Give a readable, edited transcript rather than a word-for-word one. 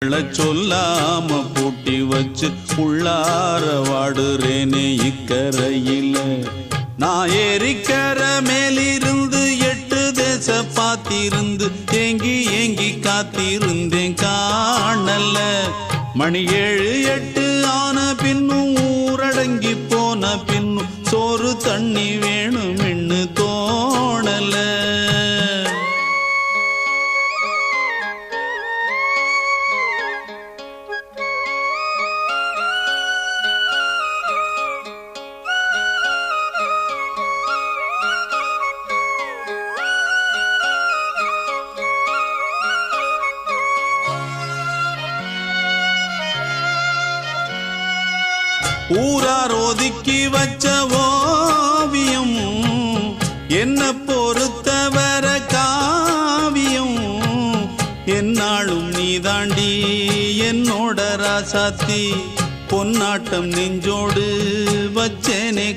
சொல்லாம பூட்டி வச்சு உள்ளார வாடுறேனே இக்கரையில. நான் ஏரிக்கர மேலிருந்து 8 தேச பாத்திருந்து ஏங்கி ஏங்கி காத்திருந்தேன் காணல. மணி 7 8 ஆன பின்னும் ஊரடங்கி போன பின்னும் சோறு தண்ணி வேணும்னு தோணல. ஊரார் ஒதுக்கி வச்ச ஓவியம் என்ன பொறுத்தவர காவியம். என்னாலும் நீதாண்டி என்னோட ராசாத்தி பொன்னாட்டம் நெஞ்சோடு வச்சேனே.